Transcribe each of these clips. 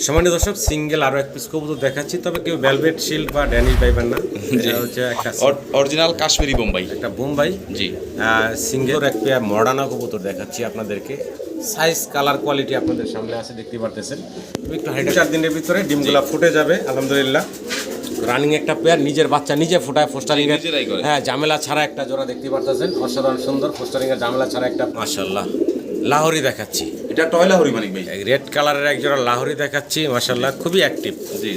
সামান্য দর্শক সিঙ্গেল আরো এক পিস কবুতর দেখাচ্ছি, তবে কেউ ভেলভেট শিল্ড বা ড্যানিশ পাইবেন না। এটা হচ্ছে একটা অরিজিনাল কাশ্মীরি বোম্বাই, একটা বোম্বাই জি সিঙ্গেল এক পেয়ার মডার্না কবুতর দেখাচ্ছি আপনাদেরকে। সাইজ কালার কোয়ালিটি আপনাদের সামনে আছে, দেখতে পারতেছেন। একটু হাইট 4 দিনের ভিতরে ডিমগুলা ফুটে যাবে আলহামদুলিল্লাহ। রানিং একটা পেয়ার, নিজের বাচ্চা নিজে ফোটায়, ফোস্টারিং এর হ্যাঁ ঝামেলা ছাড়া একটা জোড়া দেখতে পারতেছেন, অসাধারণ সুন্দর ফোস্টারিং এর ঝামেলা ছাড়া একটা মাশাআল্লাহ লাহোরি দেখাচ্ছি। এটা টয় লাহোরি মানিক ভাই, রেড কালারের এক জোড়া লাহোরি দেখাচ্ছি মাশাআল্লাহ, খুবই অ্যাক্টিভ। জি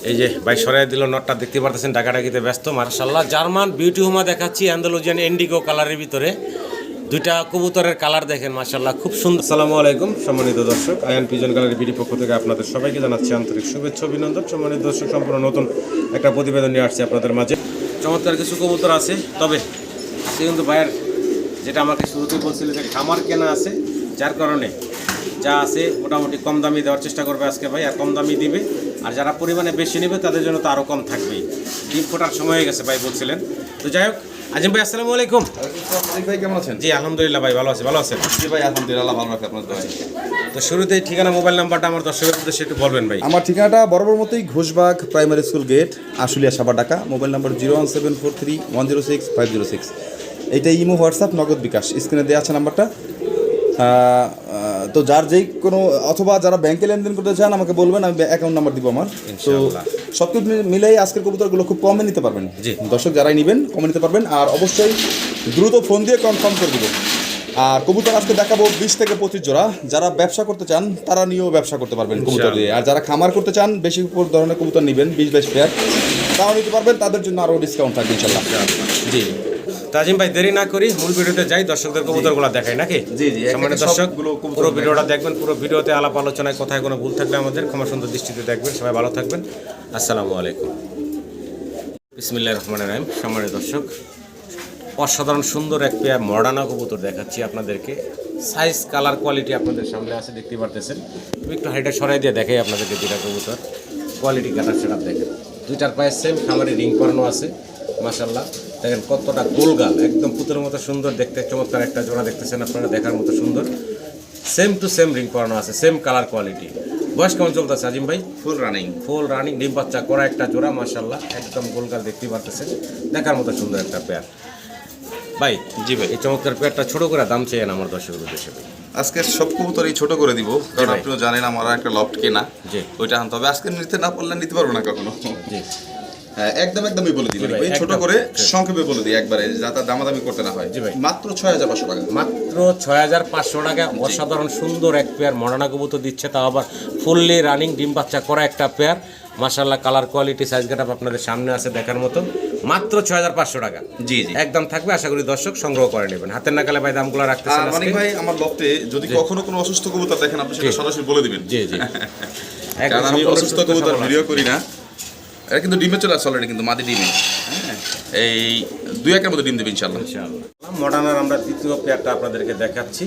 এই যে ভাই সরাই দিল নটটা, দেখতে পারতেছেন ডাকাডাকিতে ব্যস্ত মাশাআল্লাহ। জার্মান বিউটি হোমা দেখাচ্ছি অ্যান্ডালুজিয়ান ইন্ডিগো কালারের ভিতরে। দুইটা কবুতরের কালার দেখেন মাশাআল্লাহ, খুব সুন্দর। আসসালামু আলাইকুম সম্মানিত দর্শক, আয়ান পিজন গ্যালারি বিডি পক্ষ থেকে আপনাদের সবাইকে জানাচ্ছি আন্তরিক শুভেচ্ছা অভিনন্দন। সম্মানিত দর্শক, সম্পূর্ণ নতুন একটা প্রতিবেদন নিয়ে আসছি আপনাদের মাঝে। চমৎকার কিছু কবুতর আছে, তবে আজকে কিন্তু ভাইয়ের যেটা আমাকে শুরুতে বলছিল যে খামার কেনা আছে, যার কারণে যা আছে মোটামুটি কম দামি দেওয়ার চেষ্টা করবে আজকে ভাই, আর কম দামি দিবে। আর যারা পরিমাণে বেশি নেবে তাদের জন্য তো আরও কম থাকবেই। ডিম ফোটার সময় হয়ে গেছে ভাই বলছিলেন। তো যাই হোক, আজিম ভাই আসসালামু আলাইকুম। ভাই কেমন আছেন? জি আলহামদুলিল্লাহ ভাই, ভালো আছি। ভালো আছেন? জি ভাই আলহামদুলিল্লাহ ভালো রাখি আপনার দোয়া। তো শুরুতেই ঠিকানা মোবাইল নাম্বারটা আমার দর্শকের উদ্দেশ্যে একটু বলবেন ভাই। আমার ঠিকানাটা বরাবর মতোই Ghoshbag primary school gate, Ashulia Savar Dhaka. Mobile number 01743106506। এইটা ইমো, হোয়াটসঅ্যাপ, নগদ বিকাশ স্ক্রিনে দেওয়া আছে নাম্বারটা। তো যার যেই কোনো অথবা যারা ব্যাংকে লেনদেন করতে চান আমাকে বলবেন, আমি অ্যাকাউন্ট নাম্বার দিব আমার। তো সব কিছু মিলেই আজকের কবুতরগুলো খুব কমে নিতে পারবেন। জি দর্শক যারাই নেবেন কমে নিতে পারবেন, আর অবশ্যই দ্রুত ফোন দিয়ে কনফার্ম করে দেবো। আর কবুতর আজকে দেখাবো 20 থেকে 25 জোড়া। যারা ব্যবসা করতে চান তারা নিয়েও ব্যবসা করতে পারবেন কবুতর দিয়ে, আর যারা খামার করতে চান বেশি ধরনের কবুতর নেবেন 20-22 পেয়ার, তাও নিতে পারবেন। তাদের জন্য আরও ডিসকাউন্ট থাকবে ইনশাল্লাহ। জি তাজিম ভাই, দেরি না করি মূল ভিডিওতে যাই, দর্শকদের কবুতরগুলো দেখাই নাকি? জি জি, সম্মানিত দর্শক পুরো ভিডিওটা দেখবেন। পুরো ভিডিওতে আলাপ আলোচনায় কোথায় কোনো ভুল থাকলে আমাদের ক্ষমা সুন্দর দৃষ্টিতে দেখবেন। সবাই ভালো থাকবেন, আসসালামু আলাইকুম। বিসমিল্লাহির রহমানির রহিম। সম্মানিত দর্শক, অসাধারণ সুন্দর এক পেয়ার মডার্না কবুতর দেখাচ্ছি আপনাদেরকে। সাইজ কালার কোয়ালিটি আপনাদের সামনে আছে, দেখতে পারতেছেন। আমি একটু হাইটা সরাই দিয়ে দেখাই আপনাদেরকে দুইটা কবুতর। কোয়ালিটি কাটার সেটা দেখেন, দুইটার পায়ে সেম খামারে রিং করানো আছে মাশাআল্লাহ। দেখেন কতটা গোলগাল, একদম পুতুলের মতো সুন্দর দেখতে, চমৎকার একটা জোড়া দেখতেছেন আপনারা, দেখার মতো সুন্দর। সেম টু সেম রিং করানো আছে, সেম কালার কোয়ালিটি। বয়স কেমন চলতেছে আজিম ভাই? ফুল রানিং ডিম বাচ্চা করা একটা জোড়া মাশাআল্লাহ, একদম গোলগাল দেখতে পারতেছেন, দেখার মতো সুন্দর একটা পেয়ার। ভাই জি ভাই, এই চমৎকার পেয়ারটা ছোট করে দাম চেয়েন আমার দর্শকের উদ্দেশ্যে। আজকে সব কবুতরই ছোট করে দিব, কারণ ভাই। আপনিও জানেন আমার একটা লফট কেনা, জি ওইটা আনতে হবে। আজকে নিতে না পারলে নিতে পারবো না কখনো। জি হ্যাঁ, একদমই বলে দিই জি ভাই, ভাই, ছোট একদম। করে সংক্ষেপে বলে দিই একবারে, যাতে দামাদামি করতে না হয়। জি ভাই। মাত্র 6500 টাকা। মাত্র 6500 টাকা অসাধারণ সুন্দর এক পেয়ার মডার্না কবুতর দিচ্ছে, তাও আবার ফুললি রানিং ডিম বাচ্চা করা একটা পেয়ার মাশাআল্লাহ। কালার কোয়ালিটি সাইজ গেটআপ আপনাদের সামনে আছে দেখার মতো। মাত্র 6500 টাকা জি জি, একদম থাকবে। আশা করি দর্শক সংগ্রহ করে নেবেন। হাতের নাগালে ভাই দামগুলো রাখতেছেন আর মানিক আজকে। ভাই, আমার লফটে যদি কখনো কোনো অসুস্থ কবুতর দেখেন আপনি সেটা সরাসরি বলে দিবেন। জি জি কারণ আমি সম্পূর্ণ অসুস্থ সুস্থ কবুতর সবল ভিডিও আছে। করি না। এটা কিন্তু ডিমে চলে আসছে অলরেডি, কিন্তু মাদি ডিমে। হ্যাঁ, এই 2-1 মধ্যে ডিম দেবে ইনশাল্লাহ। মডার্নার আমরা দ্বিতীয় পেয়ারটা আপনাদেরকে দেখাচ্ছি,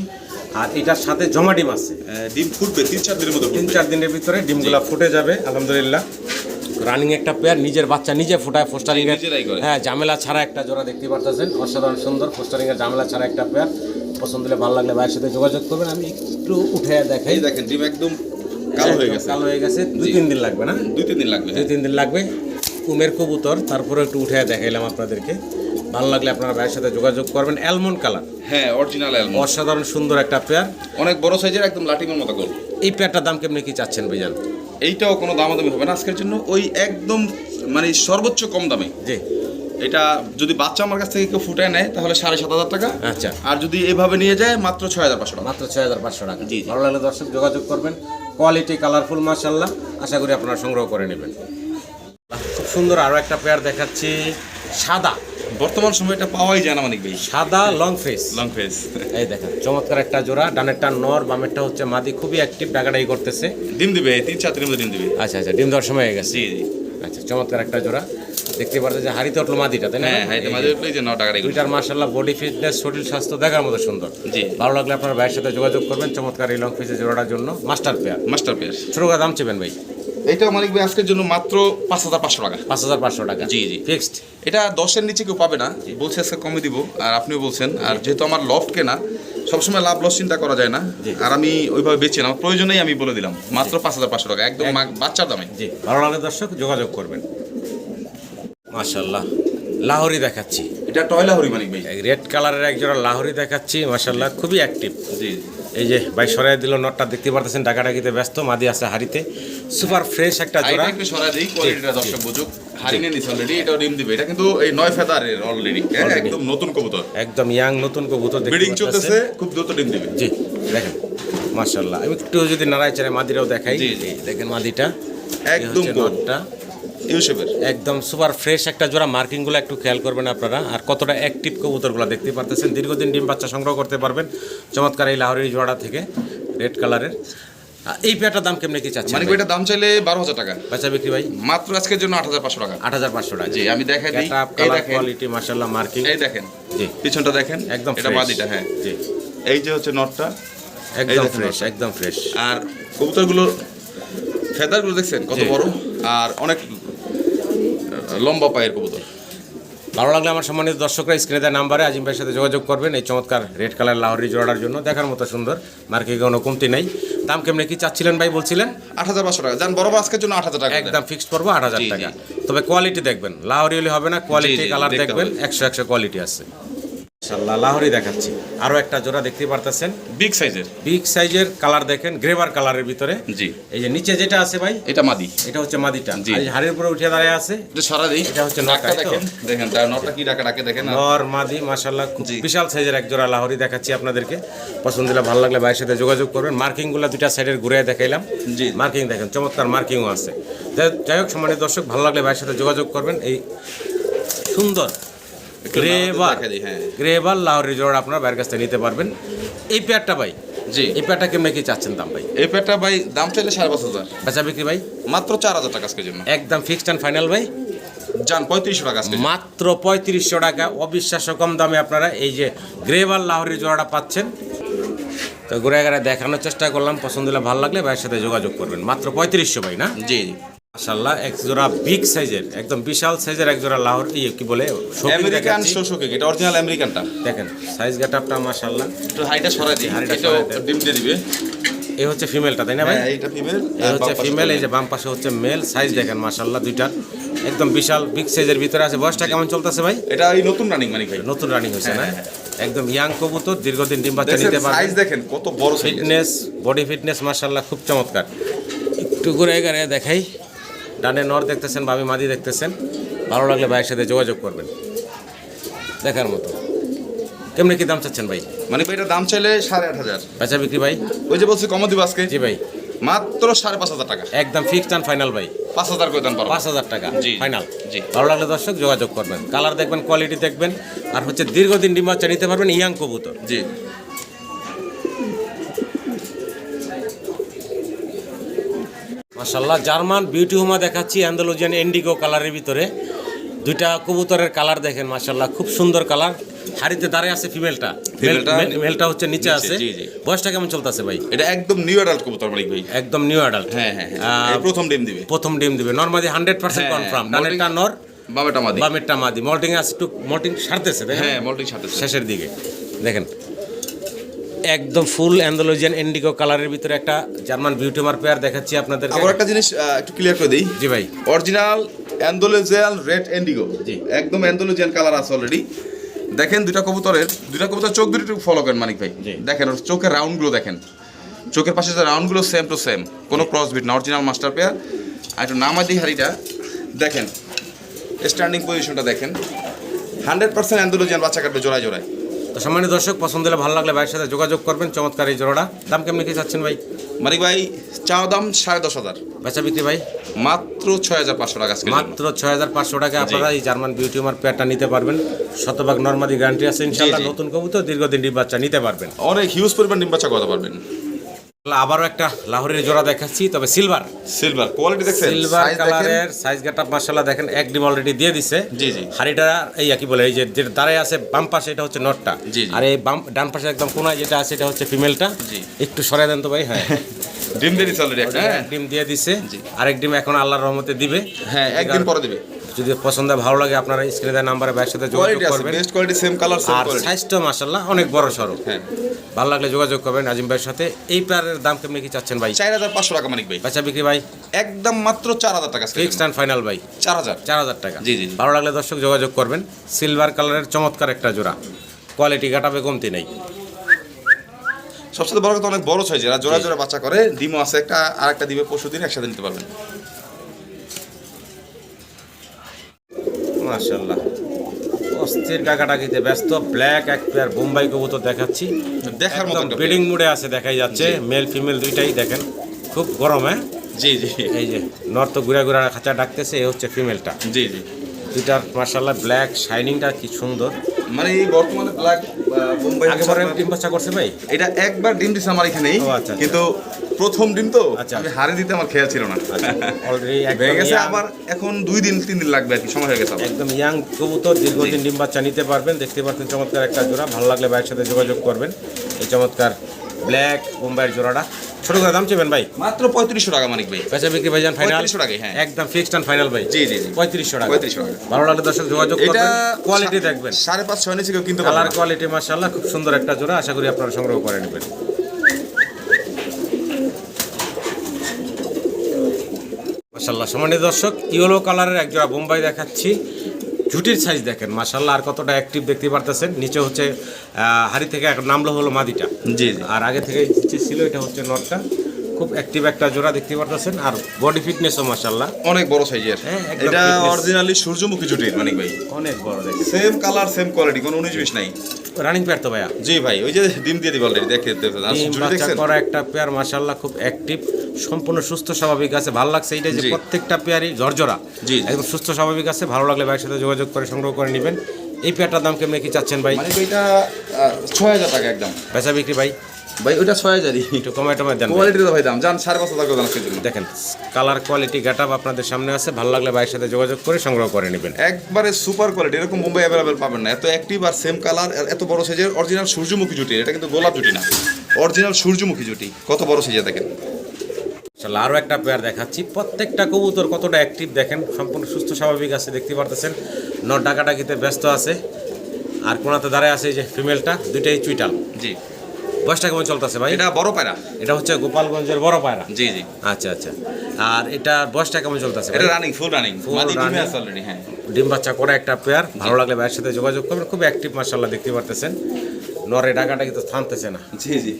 আর এটার সাথে জমা ডিম আছে। ডিম ফুটবে 3-4 দিনের মধ্যে। 3-4 দিনের ভিতরে ডিমগুলা ফুটে যাবে আলহামদুলিল্লাহ। রানিং একটা পেয়ার, নিজের বাচ্চা নিজে ফোটায়, ফোস্টারিং এর নিজেরাই করে। হ্যাঁ ঝামেলা ছাড়া একটা জোড়া দেখতে পারতেছেন, অসাধারণ সুন্দর ফোস্টারিং এর ঝামেলা ছাড়া একটা পেয়ার। পছন্দ হলে ভালো লাগলে ভাইয়ের সাথে যোগাযোগ করবেন। আমি একটু উঠে দেখাই, এই দেখেন ডিম একদম কালো হয়ে গেছে। কালো হয়ে গেছে। 2-3 দিন লাগবে না? 2-3 দিন লাগবে। 2-3 দিন লাগবে। উমের কবুতর, তারপরে একটু উঠে দেখাইলাম আপনাদেরকে। ভালো লাগলে আপনারা ভাইয়ের সাথে যোগাযোগ করবেন। অ্যালমন্ড কালার, হ্যাঁ অরিজিনাল অ্যালমন্ড, অসাধারণ সুন্দর একটা পেয়ার, অনেক বড় সাইজের, একদম লাটিমের মতো গোল। এই পেয়ারটার দাম কেমনি কি চাচ্ছেন ভাইজান? এইটাও কোনো দামাদামি হবে না আজকের জন্য, ওই একদম মানে সর্বোচ্চ কম দামে। জি এটা যদি বাচ্চা আমার কাছ থেকে কেউ ফুটায় নেয় তাহলে 7500 টাকা, আচ্ছা, আর যদি এভাবে নিয়ে যায় মাত্র 6500 টাকা। মাত্র 6500 টাকা। জি। ভালো লাগলে দর্শক যোগাযোগ করবেন। কোয়ালিটি কালারফুল মাশাআল্লাহ, আশা করি আপনারা সংগ্রহ করে নেবেন। খুব সুন্দর আরও একটা পেয়ার দেখাচ্ছি, সাদা। বর্তমান সময় এটা পাওয়াই যায় না মানিক ভাই, সাদা লং ফেস। Long face. এই দেখেন চমৎকার একটা জোড়া, ডানেরটা নর, বামেরটা হচ্ছে মাদি, খুবই অ্যাক্টিভ, ডাকাডাকি করতেছে। ডিম দিবে 3-4 দিনের মধ্যে ডিম দিবে। আচ্ছা আচ্ছা, ডিম দেওয়ার সময় হয়ে গেছে। জি জি, আচ্ছা, চমৎকার একটা জোড়া দেখতে পারতে যে হাড়িতে উঠলো মাদিটা, তাই না? হ্যাঁ হ্যাঁ, এটা মাঝে উঠলেই যে 9 টাকা। দুইটার মাশাআল্লাহ বডি ফিটনেস, শরীর স্বাস্থ্য দেখার মতো সুন্দর। জি, ভালো লাগলে আপনার ভাইয়ের সাথে যোগাযোগ করবেন। চমৎকার এই লং ফেসের জোড়াটার জন্য মাস্টার পেয়ার, মাস্টার পেয়ার। ছোট করে দাম চেবেন ভাই? এইটা মানিক ভাই আজকের জন্য মাত্র 5500 টাকা। 5500 টাকা। জি জি, ফিক্সড। এটা 10-এর নিচে কেউ পাবে না, বলছে আজকে কমে দিব, আর আপনিও বলছেন। আর যেহেতু আমার লফট কেনা, সবসময় লাভ লস চিন্তা করা যায় না, আর আমি ওইভাবে বেচি না, আমার প্রয়োজনেই আমি বলে দিলাম মাত্র 5,500 টাকা, একদম বাচ্চার দামে। জি, ভালো লাগলে দর্শক যোগাযোগ করবেন। মাশাল্লাহ, লাহোরি দেখাচ্ছি, এটা টয়লা হরি মানিক ভাই। রেড কালারের একজোড়া লাহোরি দেখাচ্ছি, মাশাল্লাহ খুবই অ্যাক্টিভ। জি, এই যে ভাই সরাই দিল নটটা দেখতে পারতেছেন, ডাকাডাকিতে ব্যস্ত, মাদি আছে হাড়িতে, সুপার ফ্রেশ একটা জোড়া। একটু সরাই দিই, কোয়ালিটিটা দর্শক বুঝুক। হারিয়ে নিছে অলরেডি, এটাও ডিম দিবে। এটা কিন্তু এই 9 ফেদারের অলরেডি, একদম নতুন কবুতর, একদম ইয়াং নতুন কবুতর দেখতে ব্রিডিং পাচ্ছেন। চলতেছে, খুব দ্রুত ডিম দিবে। জি দেখেন মাশাআল্লাহ। আমি একটু যদি নাড়াই চাড়াই মাদিরাও দেখাই। জি, জি। এই দেখেন মাদিটা একদম নটটা ইউসেফের একদম সুপার ফ্রেশ একটা জোড়া। মার্কিংগুলো একটু খেয়াল করবেন আপনারা, আর কতটা অ্যাক্টিভ কবুতরগুলো দেখতে পারতেছেন। দীর্ঘদিন ডিম বাচ্চা সংগ্রহ করতে পারবেন চমৎকার এই লাহোরি জোড়া থেকে, রেড কালারের। এই পেয়ারটার দাম কেমনে কি চাচ্ছেন? মানে এটার দাম চাইলে 12,000 টাকা, বাচ্চা বিক্রি ভাই মাত্র আজকের জন্য 8,500 টাকা। 8,500 টাকা। জি, আমি দেখাই দিই। এই দেখেন কোয়ালিটি মাশাআল্লাহ, মার্কিং। এই দেখেন, জি পিছনটা দেখেন, একদম এটা বাদিটা। হ্যাঁ, জি এই যে হচ্ছে নটটা, একদম দেখেন ফ্রেশ, নটটা। একদম ফ্রেশ। আর কবুতরগুলো ফেদারগুলো দেখছেন কত জি। বড়, আর অনেক লম্বা পায়ের কবুতর। ভালো লাগলে আমার সম্মানিত দর্শকরা স্ক্রিনে দেওয়া নাম্বারে আজিম ভাইয়ের সাথে যোগাযোগ করবেন এই চমৎকার রেড কালার লাহোরি জোড়ার জন্য। দেখার মতো সুন্দর, মার্কেটে কোনো কমতি নাই। দাম কেমনে কি চাচ্ছিলেন ভাই বলছিলেন? 8,500 টাকা। জান বড় আজকের জন্য 8,000 টাকা একদম ফিক্সড করবো 8,000 জি, জি। টাকা। তবে কোয়ালিটি দেখবেন, লাহোরি হলে হবে না, কোয়ালিটি জি, জি, কালার দেখতে দেখবেন, হবে। 100 কোয়ালিটি আছে। ইনশাআল্লাহ লাহোরি দেখাচ্ছি, আরও একটা জোড়া দেখতে পারতেছেন, বিগ সাইজের। বিগ সাইজের কালার দেখেন, গ্রেভার কালারের ভিতরে। জি, এই যে নিচে যেটা আছে ভাই, এটা মাদি। এটা হচ্ছে মাদিটা। জি। আর এই হাড়ের উপরে উঠে দাঁড়ায় আছে, এটা সারা দেই। এটা হচ্ছে নাকটা নটটা, দেখেন, দেখেন তার নটটা কি ডাকে দেখেন। নর মাদি মাশাআল্লাহ খুব জি। বিশাল সাইজের এক জোড়া লাহোরি দেখাচ্ছি আপনাদেরকে। পছন্দ হলে ভালো লাগলে ভাইয়ের সাথে যোগাযোগ করবেন। মার্কিংগুলো দুইটা সাইডের ঘুরে দেখাইলাম। জি। মার্কিং দেখেন, চমৎকার মার্কিংও আছে। যাই হোক সম্মানিত দর্শক, ভালো লাগলে ভাইয়ের সাথে যোগাযোগ করবেন। এই সুন্দর গ্রেভার, দেখা দিই। হ্যাঁ, গ্রেভার লাহোরি জোড়া আপনারা ভাইয়ের কাছ থেকে নিতে পারবেন। এই পেয়ারটা ভাই, জি। এই পেয়ারটা কেমনে কি চাচ্ছেন দাম ভাই? এই পেটটা ভাই দাম চাইলে 5,500, বেচা বিক্রি ভাই মাত্র 4,000 টাকা আজকের জন্য। একদম ফিক্সড অ্যান্ড ফাইনাল ভাই, জান 3,500 টাকা আজকে। মাত্র 3,500 টাকা। অবিশ্বাস্য কম দামে আপনারা এই যে গ্রেভার লাহোরি জোড়াটা পাচ্ছেন। তো ঘুরে ঘুরে দেখানোর চেষ্টা করলাম, পছন্দ হলে ভালো লাগলে ভাইয়ের সাথে যোগাযোগ করবেন। মাত্র 3,500 ভাই না? জি, মাশাআল্লাহ, এক জোড়া বিগ সাইজের, একদম বিশাল সাইজের এক জোড়া লাহোর, কি বলে শৌখিন আমেরিকান দেখাচ্ছি। শোষক, এটা অরিজিনাল আমেরিকানটা। দেখেন সাইজ গেটআপটা মাশাআল্লাহ। একটু হাইটা সরাই দিই, হাইটা এটাও সরাই দেন। ডিম দিয়ে দিবে। এই হচ্ছে ফিমেলটা তাই না ভাই? হ্যাঁ, এইটা ফিমেল, এই হচ্ছে ফিমেল, এই যে বাম পাশে হচ্ছে মেল। সাইজ দেখেন মাশাআল্লাহ, দুইটা একদম বিশাল বিগ সাইজের ভিতরে আছে। বয়সটা কেমন চলতেছে ভাই? এটা এই নতুন রানিং মানিক ভাই। নতুন রানিং হয়েছে না? হ্যাঁ, একদম ইয়াং কবুতর, দীর্ঘদিন ডিম বাচ্চা নিতে সাইজ পারবে। দেখেন কত বড় সাইজ। ফিটনেস, বডি ফিটনেস মাশাআল্লাহ খুব চমৎকার। একটু ঘুরে ঘুরে দেখাই, ডানে নর দেখতেছেন, বামে মাদি দেখতেছেন। ভালো লাগলে ভাইয়ের সাথে যোগাযোগ করবেন। দেখার মতো। কেমনে কি দাম চাচ্ছেন ভাই? মানে ভাই এটার দাম চাইলে 8,500। বেচা বিক্রি ভাই? ওই যে বলছি কম দিব আজকে, জি ভাই মাত্র 5,500 টাকা। একদম ফিক্সড অ্যান্ড ফাইনাল ভাই, 5,000 করে দাম পারো। 5,000 টাকা জি। ফাইনাল। জি। ভালো লাগলে দর্শক যোগাযোগ করবেন, কালার দেখবেন, কোয়ালিটি দেখবেন, আর হচ্ছে দীর্ঘদিন ডিম বাচ্চা নিতে পারবেন ইয়াং কবুতর। জি, মাশাআল্লাহ জার্মান বিউটি হুমা দেখাচ্ছি, অ্যান্ডালুজিয়ান ইন্ডিগো কালারের ভিতরে। দুইটা কবুতরের কালার দেখেন মাশাআল্লাহ, খুব সুন্দর কালার। হাড়িতে দাঁড়িয়ে আছে ফিমেলটা, মেলটা হচ্ছে নিচে আছে। জি, জি। বয়সটা কেমন চলতেছে ভাই? এটা একদম নিউ অ্যাডাল্ট কবুতর মালিক ভাই। একদম নিউ অ্যাডাল্ট। হ্যাঁ, হ্যাঁ, এই প্রথম ডিম দিবে। প্রথম ডিম দিবে নরমাদি 100% হ্যাঁ, কনফার্ম। molting- ডানেরটা নর, বামেটা মাদি। বামেরটা মাদি। মল্টিং আছে, একটু মল্টিং সারতেছে তাই না? হ্যাঁ, মল্টিং সাথে শেষের দিকে দেখেন একদম ফুল অ্যান্ডালুজিয়ান ইন্ডিগো কালারের ভিতরে একটা জার্মান বিউটি হুমার পেয়ার দেখাচ্ছি আপনাদের। আবার একটা জিনিস একটু ক্লিয়ার করে দিই। জি ভাই, অরিজিনাল অ্যান্ডালুজিয়ান রেড ইন্ডিগো, জি। একদম অ্যান্ডালুজিয়ান কালার আছে অলরেডি। দেখেন দুইটা কবুতর চোখ দুটো একটু ফলো করেন মানিক ভাই। জি। দেখেন ওর চোখের রাউন্ডগুলো দেখেন, চোখের পাশে যে রাউন্ডগুলো সেম টু সেম, কোনো ক্রস বিট না, অরিজিনাল মাস্টার পেয়ার। আর একটু নামাদি হাড়িটা দেখেন, স্ট্যান্ডিং পজিশনটা দেখেন, 100% অ্যান্ডালুজিয়ান বাচ্চা কাটবে জোড়ায় জোড়ায়। তো সম্মানিত দর্শক, পছন্দ হলে ভালো লাগলে ভাইয়ের সাথে যোগাযোগ করবেন। চমৎকার এই জোড়াটা। দাম কেমন কি চাচ্ছেন ভাই? মানিক ভাই চাওয়া দাম 10,500। বেচা বিক্রি ভাই? মাত্র 6,500 টাকা আজকে। মাত্র 6,500 টাকা আপনারা এই জার্মান বিউটি হুমার পেয়ারটা নিতে পারবেন। শতভাগ নরমাদি গ্যারান্টি আছে ইনশাআল্লাহ। জি, জি। নতুন কবুতর, দীর্ঘদিন ডিম বাচ্চা নিতে পারবেন। অনেক হিউজ পরিমাণ ডিম বাচ্চা করতে পারবেন। আবারও একটা লাহোরের জোড়া দেখাচ্ছি, তবে সিলভার। সিলভার কোয়ালিটি দেখছেন, সিলভার সাইজ দেখেন। কালারের, সাইজ গেটআপ মাশাআল্লাহ দেখেন। এক ডিম অলরেডি দিয়ে দিছে। জি, জি। হাড়িটা এই কি বলে, এই যে যেটা দাঁড়ায় আছে বাম পাশে, এটা হচ্ছে নটটা। জি, জি। আর এই বাম ডান পাশে একদম কোনায় যেটা আছে, এটা হচ্ছে ফিমেলটা। জি। একটু সরাই দেন তো ভাই। হ্যাঁ, ডিম দিয়ে দিচ্ছে অলরেডি একটা। হ্যাঁ, এক ডিম দিয়ে দিছে, জি। আরেক ডিম এখন আল্লাহর রহমতে দিবে। হ্যাঁ, একদিন পরে দিবে। যদি পছন্দ ভালো লাগে আপনারা স্ক্রিনে দেওয়া নাম্বারে ভাইয়ের সাথে যোগাযোগ কোয়ালিটি আছে, করবেন। Best quality, same colour, same আর কোয়ালিটি। সাইজটা মাশাআল্লাহ অনেক বড় সড়ো। হ্যাঁ, ভালো লাগলে যোগাযোগ করবেন আজিম ভাইয়ের সাথে। এই পেয়ারের দাম কেমনি কি চাচ্ছেন ভাই? 4500 টাকা মানিক ভাই। বেচা বিক্রি ভাই একদম মাত্র 4000 টাকা। ফিক্সড অ্যান্ড ফাইনাল ভাই 4000। 4000 টাকা। জি, জি, জি। ভালো লাগলে দর্শক যোগাযোগ করবেন। সিলভার কালারের চমৎকার একটা জোড়া, কোয়ালিটি কাটাবে কমতি নেই। সবচেয়ে বড় কথা অনেক বড় সাইজের, আর জোড়া জোড়া বাচ্চা করে, ডিমও আছে একটা, আর একটা দিবে পরশুদিন, একসাথে নিতে পারবেন। মাশাআল্লাহ অস্থির ডাকাডাকিতে ব্যস্ত ব্ল্যাক এক পেয়ার বোম্বাই কবুতর দেখাচ্ছি। দেখার মতো একটা ব্রিডিং মুডে আছে, দেখাই যাচ্ছে। মেল ফিমেল দুইটাই দেখেন, খুব গরম। হ্যাঁ জি জি এই যে নর তো ঘুরা ঘুরা খাঁচা ডাকতেছে, এই হচ্ছে ফিমেলটা। জি জি। দুইটার মাশাআল্লাহ ব্ল্যাক শাইনিংটা কি সুন্দর। মানে এই বর্তমানে ব্ল্যাক বোম্বাই আগে পরে ডিম বাচ্চা করছে ভাই? এটা একবার ডিম দিছে আমার এখানেই, ও আচ্ছা, আচ্ছা। কিন্তু প্রথম ডিম তো আচ্ছা। আমি হারে দিতে আমার খেয়াল ছিল না। অলরেডি ভেঙে গেছে, আবার এখন 2 দিন 3 দিন লাগবে আর কি, সময় হয়ে গেছে আমার। একদম ইয়াং কবুতর, দীর্ঘদিন ডিম বাচ্চা নিতে পারবেন। দেখতে পাচ্ছেন চমৎকার একটা জোড়া। ভালো লাগলে ভাইয়ের সাথে যোগাযোগ করবেন। এই চমৎকার ব্ল্যাক বোম্বাইয়ের জোড়াটা ছোট করে দাম চেবেন ভাই? মাত্র 3500 টাকা মানিক ভাই। বেচা বিক্রি ভাইজান ফাইনাল 3500 টাকায়, হ্যাঁ। একদম ফিক্সড অ্যান্ড ফাইনাল ভাই। জি জি জি। 3500 টাকা। 3500 টাকা। ভালো লাগলে দর্শক যোগাযোগ এটা করবেন। কোয়ালিটি দেখবেন, 5.5-6 নিচে কেউ কিনতে কালার পারবে। কোয়ালিটি মাশাআল্লাহ খুব সুন্দর একটা জোড়া। আশা করি আপনারা সংগ্রহ করে নেবেন। মাশাআল্লাহ সম্মানিত দর্শক, ইয়েলো কালারের এক জোড়া বোম্বাই দেখাচ্ছি। ঝুটির সাইজ দেখেন মাশাআল্লাহ, আর কতটা অ্যাক্টিভ দেখতে পারতেছেন। নিচে হচ্ছে হাড়ি থেকে নামলো হলো মাদিটা, জি জি। আর আগে থেকে যে ছিল এটা হচ্ছে নটটা। খুব অ্যাক্টিভ একটা জোড়া দেখতে পারতেছেন, আর বডি ফিটনেসও মাশাআল্লাহ অনেক বড় সাইজের। হ্যাঁ, একদম এটা fitness। অরিজিনালি সূর্যমুখী জুটির মানিক ভাই। অনেক বড় দেখেন। সেম কালার, সেম কোয়ালিটি, কোনো 19-20 নাই। রানিং পেয়ার তো ভাইয়া? জি ভাই, ওই যে ডিম দিয়ে দিবে অলরেডি, দেখতে আর ডিম জুটি বাচ্চা দেখছেন? করা একটা পেয়ার মাশাআল্লাহ খুব অ্যাক্টিভ, সম্পূর্ণ সুস্থ স্বাভাবিক আছে। ভালো লাগছে এইটা যে জি। প্রত্যেকটা পেয়ারই ঝরঝরা, জি, জি। একদম সুস্থ স্বাভাবিক আছে। ভালো লাগলে ভাইয়ের সাথে যোগাযোগ করে সংগ্রহ করে নেবেন। এই পেয়ারটার দাম কেমন কি চাচ্ছেন ভাই? মানে ওইটা 6000 টাকা একদম। বেচা বিক্রি ভাই ভাই ওইটা 6000ই। একটু কমায় টমায় দেন ভাই। কোয়ালিটি তো ভাই দাম জান 5.5 টাকা দাম আজকের জন্য। দেখেন কালার কোয়ালিটি গেটআপ আপনাদের সামনে আছে। ভালো লাগলে ভাইয়ের সাথে যোগাযোগ করে সংগ্রহ করে নেবেন। একবারে সুপার কোয়ালিটি, এরকম মুম্বাই অ্যাভেলেবেল পাবেন না। এত অ্যাক্টিভ আর সেম কালার, এত বড় সাইজের অরিজিনাল সূর্যমুখী জুটি। এটা কিন্তু গোলাপ জুটি না, অরিজিনাল সূর্যমুখী জুটি। কত বড় সাইজে দেখেন। ইনশাআল্লাহ আরও একটা পেয়ার দেখাচ্ছি। প্রত্যেকটা কবুতর কতটা অ্যাক্টিভ দেখেন, সম্পূর্ণ সুস্থ স্বাভাবিক আছে দেখতে পারতেছেন। নট ডাকাডাকিতে ব্যস্ত আছে, আর কোনাতে দাঁড়ায় আছে এই যে ফিমেলটা। দুইটাই চুইটাল। জি। বয়সটা কেমন চলতেছে ভাই? এটা বড় পায়রা। এটা হচ্ছে গোপালগঞ্জের বড় পায়রা। জি জি। আচ্ছা আচ্ছা। আর এটা বয়সটা কেমন চলতেছে? এটা রানিং, ফুল রানিং। Full মাদি ডিমে running। আছে অলরেডি, হ্যাঁ। ডিম বাচ্চা করা একটা পেয়ার। ভালো লাগলে ভাইয়ের সাথে যোগাযোগ করবেন। খুব অ্যাক্টিভ মাশাআল্লাহ দেখতে পারতেছেন। নরে ডাকাটা কিন্তু থামতেছে না। জি জি।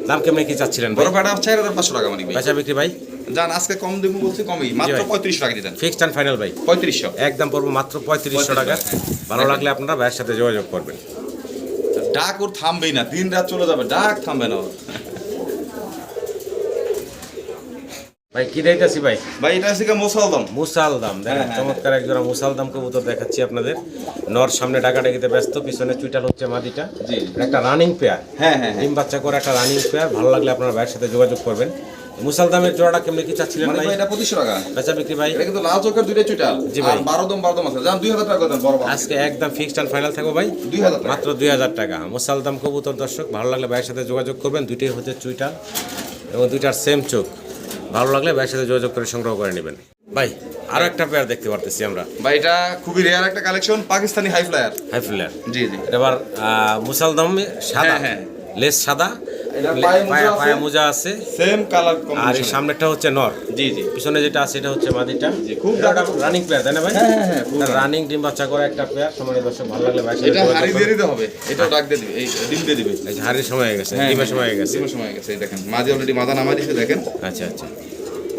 দাম কেমন কি চাচ্ছিলেন ভাই? বড় পায়রা 4500 টাকা মানিক ভাই। বেচা বিক্রি ভাই জান আজকে কম দেব বলছি, কমই, মাত্র ভাই। 3500 টাকা দিতেন। ফিক্সড অ্যান্ড ফাইনাল ভাই 3500। একদম পড়বো মাত্র 3500 টাকা। ভালো লাগলে আপনারা ভাইয়ের সাথে যোগাযোগ করবেন। ডাক ওর থামবেই না, দিন রাত চলে যাবে, ডাক থামবে না ওর। ভাই কি দিতেছি ভাই? ভাই এটা আছে মোসালদম। মুসালদাম দেখেন, হ্যাঁ, চমৎকার এক জোড়া মুসালদাম কবুতর দেখাচ্ছি আপনাদের। নর সামনে ডাকাডাকিতে ব্যস্ত, পিছনে চুইটাল হচ্ছে মাদিটা। জি। একটা রানিং পেয়ার। হ্যাঁ হ্যাঁ হ্যাঁ। ডিম বাচ্চা করে একটা রানিং পেয়ার। ভালো লাগলে আপনারা ভাইয়ের সাথে যোগাযোগ করবেন। মুসালদামের জোড়াটা কেমনি কি চাচ্ছিলেন মানে ভাই? ভাই এটা 2500 টাকা। বেচা বিক্রি ভাই এটা কিন্তু লাল চোখের দুইটা চুইটাল। জি ভাই। আর 12 দম আছে। জান 2000 টাকা দেন বড় বড়। আজকে একদম ফিক্সড অ্যান্ড ফাইনাল থাকবো ভাই 2000 টাকা। মাত্র 2000 টাকা। মুসালদাম কবুতর দর্শক, ভালো লাগলে ভাইয়ের সাথে যোগাযোগ করবেন। দুইটাই হচ্ছে চুইটাল এবং দুইটার সেম চোখ। ভালো লাগলে ভাইয়ের সাথে যোগাযোগ করে সংগ্রহ করে নেবেন। ভাই আরো একটা পেয়ার দেখতে পারতেছি আমরা। ভাই এটা খুবই রেয়ার একটা collection, Pakistani high flyer. High flyer. জি জি। এবার মুসালদাম সাদা, হ্যাঁ, হ্যাঁ। লেস সাদা, এটা পায়ে মোজা আছে। পায়ে মোজা আছে, সেম কালার আর এই কম্বিনেশন। সামনেরটা হচ্ছে নর। জি জি। পিছনে যেটা আছে এটা হচ্ছে মাদিটা। জি, খুব রানিং পেয়ার তাই না ভাই? হ্যাঁ হ্যাঁ হ্যাঁ। রানিং ডিম বাচ্চা করে একটা পেয়ার। সম্মানিত দর্শক, ভালো লাগলে ভাইয়ের সাথে এটা যোগাযোগ হাড়ি দিয়ে করবেন। দিতে হবে, এটাও ডাক দিয়ে দিবে, এই ডিম দিয়ে দিবে। এই যে হাড়ির সময় হয়ে গেছে, হ্যাঁ, ডিমের সময় হয়ে গেছে। ডিমের সময় হয়ে গেছে, এই দেখেন মাঝে অলরেডি মাথা নামাই দিয়েছে দেখেন। আচ্ছা আচ্ছা।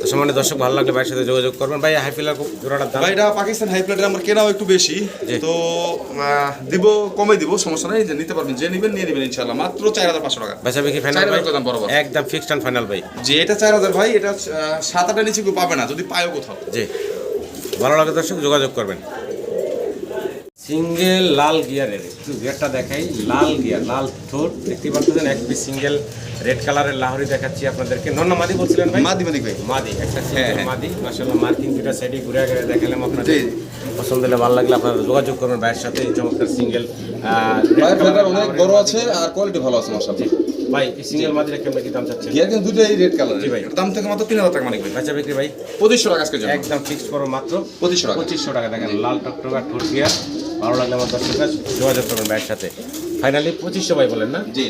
তো সম্মানিত দর্শক, ভালো লাগলে ভাইয়ের সাথে যোগাযোগ করবেন। ভাই হাই ফিলার জোড়াটার দাম? ভাই এটা পাকিস্তান হাই ফ্লায়ার আমার কেনাও একটু বেশি, জি। তো দিব, কমে দিব, সমস্যা নাই। যে নিতে পারবেন, যে নেবেন নিয়ে নেবেন ইনশাআল্লাহ। মাত্র 4500 টাকা। বেচা বিক্রি ফাইনাল ভাই 4000 বরাবর। একদম ফিক্সড অ্যান্ড ফাইনাল ভাই। যে এটা 4000 ভাই, এটা 7-8 নিচে কেউ পাবে না যদি পায়ও কোথাও। জি, ভালো লাগে দর্শক, যোগাযোগ করবেন। সিঙ্গেল লাল গিয়ারের একটু গিয়ারটা দেখাই। লাল গিয়ার, লাল ঠোঁট দেখতে পাচ্ছেন। এক পিস সিঙ্গেল রেড কালারের লাহরি দেখাচ্ছি আপনাদেরকে। নন্না মাদি বলছিলেন ভাই? মাদি মানিক ভাই। মাদি, একটা হ্যাঁ, সিঙ্গেল হ্যাঁ। মাদি মাশাআল্লাহ। মার্কিং দুটো সাইডে ঘুরে ঘুরে দেখালাম আপনাদের। জি। পছন্দ হলে ভালো লাগলে আপনারা যোগাযোগ করবেন ভাইয়ের সাথে। এই চমৎকার সিঙ্গেল ভাই ফ্লায়ার অনেক বড় আছে আর কোয়ালিটি ভালো আছে মাশাআল্লাহ। ভাই এই সিঙ্গেল মাদিটা কেমন কি দাম চাচ্ছেন? গিয়ার কিন্তু দুটোই রেড কালার জি ভাই। দাম থেকে মাত্র 3000 টাকা মানিক ভাই। বেচা বিক্রি ভাই 2500 টাকা আজকের জন্য একদম ফিক্সড করো মাত্র 2500 টাকা। 2500 টাকা। দেখেন লাল টকটকা ঠোঁট গিয়ার, ভালো লাগলে আমার দর্শকরা যোগাযোগ করবেন ভাইয়ের সাথে। ফাইনালি 2500 ভাই বলেন না? জি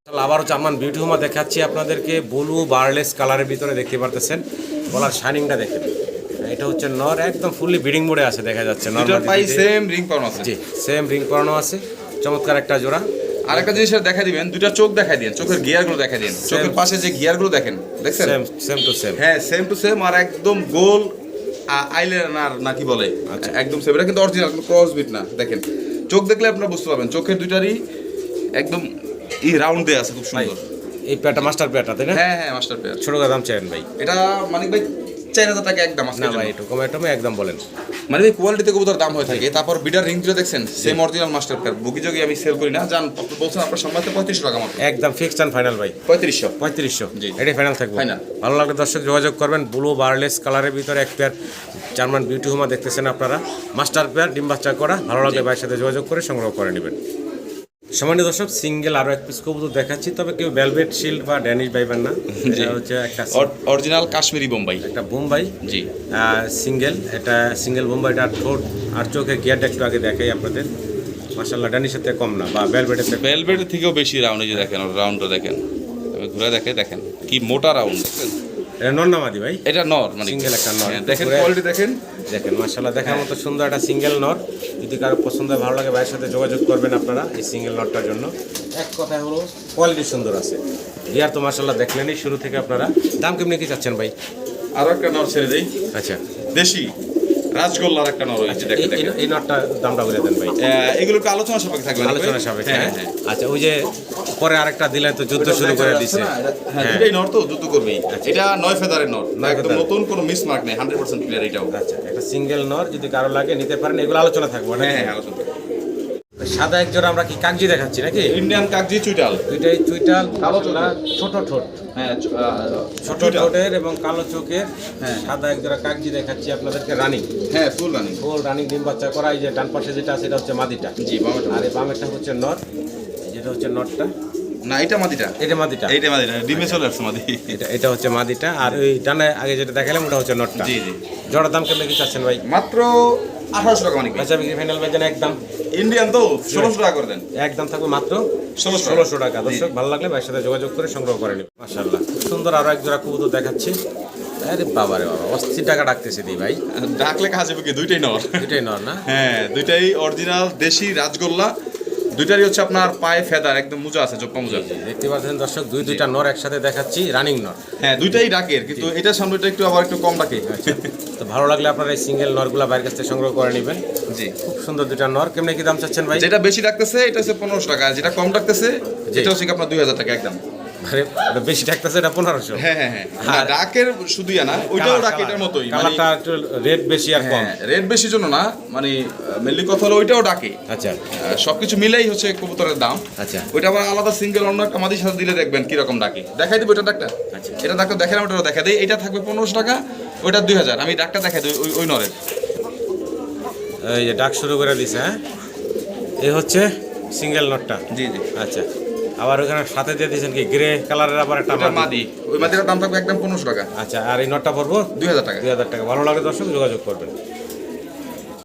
তাহলে আবারও জার্মান বিউটি হোমা দেখাচ্ছি আপনাদেরকে। ব্লু বার্লেস কালারের ভিতরে দেখতে পারতেছেন, গলার শাইনিংটা দেখেন। এটা হচ্ছে নর, একদম ফুললি ব্রিডিং মোডে আছে দেখা যাচ্ছে। দুটোর পাই সেম রিং পাওয়া আছে। জি সেম রিং করানো আছে, চমৎকার একটা জোড়া। আরেকটা জিনিস দেখা দিবেন, দুইটা চোখ দেখাই দিন, চোখের গিয়ারগুলো দেখাই দিন। চোখের পাশে যে গিয়ারগুলো দেখেন, দেখছেন? Same same to same. হ্যাঁ সেম টু সেম, আর একদম গোল আইলাইনার না কি বলে, একদম সেম। এটা কিন্তু অরিজিনাল, কোনো ক্রস বিট না। দেখেন চোখ দেখলে আপনারা বুঝতে পারবেন, চোখের দুইটারই একদম রাউন্ড দেয়া আছে, খুব সুন্দর। এই পেয়ারটা মাস্টার পেয়ারটা তাই না? হ্যাঁ হ্যাঁ মাস্টার পেয়ার। ছোট দাম চাইবেন ভাই? এটা মানিক ভাই 4000 টাকা একদম আছে না ভাই একটু কমে টমে একদম বলেন। মানে এই কোয়ালিটিতে কবুতর দাম হয়ে থাকে। তারপর বিডার রিং দুটো দেখছেন, সেম অরিজিনাল মাস্টার পেয়ার। বুকি যোগী আমি সেল করি না, জান বলছেন আপনার সম্মানিত 3500 টাকা মাত্র। একদম ফিক্সড অ্যান্ড ফাইনাল ভাই 3500। 3500 জি। এটাই ফাইনাল থাকবে। Final। ভালো লাগলে দর্শক যোগাযোগ করবেন। ব্লু বার্লেস কালারের ভিতরে এক পেয়ার জার্মান বিউটি হোমা দেখতেছেন আপনারা, মাস্টার পেয়ার, ডিম বাচ্চা করা। ভালো লাগলে ভাইয়ের সাথে যোগাযোগ করে সংগ্রহ করে নেবেন। সামান্য দর্শক সিঙ্গেল আরও এক পিস কবুতর দেখাচ্ছি, তবে কেউ ভেলভেট শিল্ড বা ড্যানিশ পাইবেন না। এটা হচ্ছে একটা অরিজিনাল কাশ্মীরি বোম্বাই। একটা বোম্বাই জি সিঙ্গেল, এটা সিঙ্গেল বোম্বাইটা ঠোঁট আর চোখের গিয়ারটা একটু আগে দেখাই আপনাদের। মাশাআল্লাহ ড্যানিশের থেকে কম না, বা ভেলভেটের থেকে। ভেলভেটের থেকেও বেশি রাউন্ড। এই যে দেখেন রাউন্ডটা দেখেন, আমি ঘুরে দেখেন কি মোটা রাউন্ড। এটা নর নামাদি ভাই? এটা নর, মানে সিঙ্গেল একটা নর। দেখেন কোয়ালিটি দেখেন, দেখেন মাশাআল্লাহ দেখার মতো সুন্দর একটা সিঙ্গেল নর। যদি কারো পছন্দ হয় ভালো লাগে ভাইয়ের সাথে যোগাযোগ করবেন আপনারা এই সিঙ্গেল নটটার জন্য। এক কথায় হলো কোয়ালিটি সুন্দর আছে। গিয়ার তো মাশাআল্লাহ দেখলেনই শুরু থেকে আপনারা। দাম কেমনি কি চাচ্ছেন ভাই? আরো একটা নর ছেড়ে দেই, আচ্ছা দেশি রাজগোল্লার একটা নর হয়েছে। দেখেন এই নটটা দামটা বলে দেন ভাই। এগুলোকে আলোচনা সাপেক্ষে থাকবে, আলোচনা সাপেক্ষে। আচ্ছা ওই যে পরে আরেকটা দিলেন তো যুদ্ধ শুরু করে দিছে। হ্যাঁ এটাই নর তো যুদ্ধ করবেই। এটা 9 ফেদারের নর, একদম নতুন, কোনো মিস মার্ক নেই, 100% ক্লিয়ার এটাও। আচ্ছা একটা সিঙ্গেল নর যদি কারো লাগে নিতে পারেন, এগুলো আলোচনা থাকবে না? হ্যাঁ আলোচনা। সাদা এক জোড়া আমরা কি কাগজি দেখাচ্ছি নাকি? ইন্ডিয়ান কাগজি চুইটাল, দুইটাই চুইটাল, কালো ছোট ঠোঁট, হ্যাঁ ছোট ঠোঁটের এবং কালো চোখের। সাদা এক জোড়া কাগজি দেখাচ্ছি আপনাদেরকে, রানিং। হ্যাঁ ফুল রানিং। ফুল রানিং ডিম বাচ্চা করা। এই যে ডান পাশে যেটা আছে এটা হচ্ছে মাদিটা। জি বামেটা। আর এই বামেরটা হচ্ছে নর, যেটা হচ্ছে নটটা। না এটা মাদিটা, এটা মাদিটা। এইটা মাদিটা ডিমে চলে আসছে মাদি। এটা হচ্ছে মাদিটা, আর ওই ডানে আগে যেটা দেখালাম ওটা হচ্ছে নটটা। জি জি। জোড়ার দাম কেমন কি চাচ্ছেন ভাই? মাত্র 1800 টাকা মানিক। বেচা বিক্রি ফাইনাল ভাই জান একদম ইন্ডিয়ান তো 1600 টাকা করে দেন। একদম থাকবে মাত্র 1600 টাকা। দর্শক ভালো লাগলে ভাইয়ের সাথে যোগাযোগ করে সংগ্রহ করে নিন। মাশাআল্লাহ খুব সুন্দর আরো এক জোড়া কবুতর দেখাচ্ছি। আরে বাবা রে বাবা, অস্থির টাকা ডাকতেছে দি ভাই। ডাকলে কাজ হবে কি, দুইটাই নর। এটাই নর না? হ্যাঁ দুইটাই অরিজিনাল দেশি রাজগোল্লা। দুইটারই হচ্ছে আপনার পায়ে ফেদার, একদম মোজা আছে, চোপ্পা মোজা। দেখতে পাচ্ছেন দর্শক দুইটা নর একসাথে দেখাচ্ছি, রানিং নর। হ্যাঁ দুইটাই ডাকের, কিন্তু এটার সামনেটা একটু আবার একটু কম ডাকে। তো ভালো লাগলে আপনারা এই সিঙ্গেল নরগুলা বাইরের কাছ থেকে সংগ্রহ করে নেবেন। জি খুব সুন্দর দুইটা নর। কেমনে কি দাম চাচ্ছেন ভাই? যেটা বেশি ডাকতেছে এটা হচ্ছে 1500 টাকা, আর যেটা কম ডাকতেছে এটা হচ্ছে আপনার 2000 টাকা একদম। আরে ওটা বেশি ডাকতেছে, এটা 1500। হ্যাঁ হ্যাঁ হ্যাঁ, না ডাকের শুধুই না, ওইটাও ডাকে এটার মতোই। কালারটা একটু রেড বেশি আর কম। রেট বেশির জন্য না, মানে মেনলি কথা হলো ওইটাও ডাকে। আচ্ছা সবকিছু মিলেই হচ্ছে কবুতরের দাম। আচ্ছা ওইটা আবার আলাদা সিঙ্গেল অন্য একটা মাদির সাথে দিলে দেখবেন কিরকম ডাকে। দেখাই দিব এটা ডাকটা। আচ্ছা এটা ডাক্তার দেখালাম, ওটা দেখা দেয়। এটা থাকবে 1500 টাকা, ওইটা 2000। আমি ডাকটা দেখাই দিই ওই নরের। এই যে ডাক শুরু করে দিছে। হ্যাঁ এই হচ্ছে সিঙ্গেল নটটা। জি জি। আচ্ছা আবার ওখানে সাথে দিয়ে দিয়েছেন কি গ্রে কালারের আবার একটা এটা মাদি, ওই মাদিটার দাম থাকবে একদম 1500 টাকা। আচ্ছা আর এই নটটা পড়বো 2000 টাকা। 2000 টাকা। ভালো লাগে দর্শক যোগাযোগ করবেন।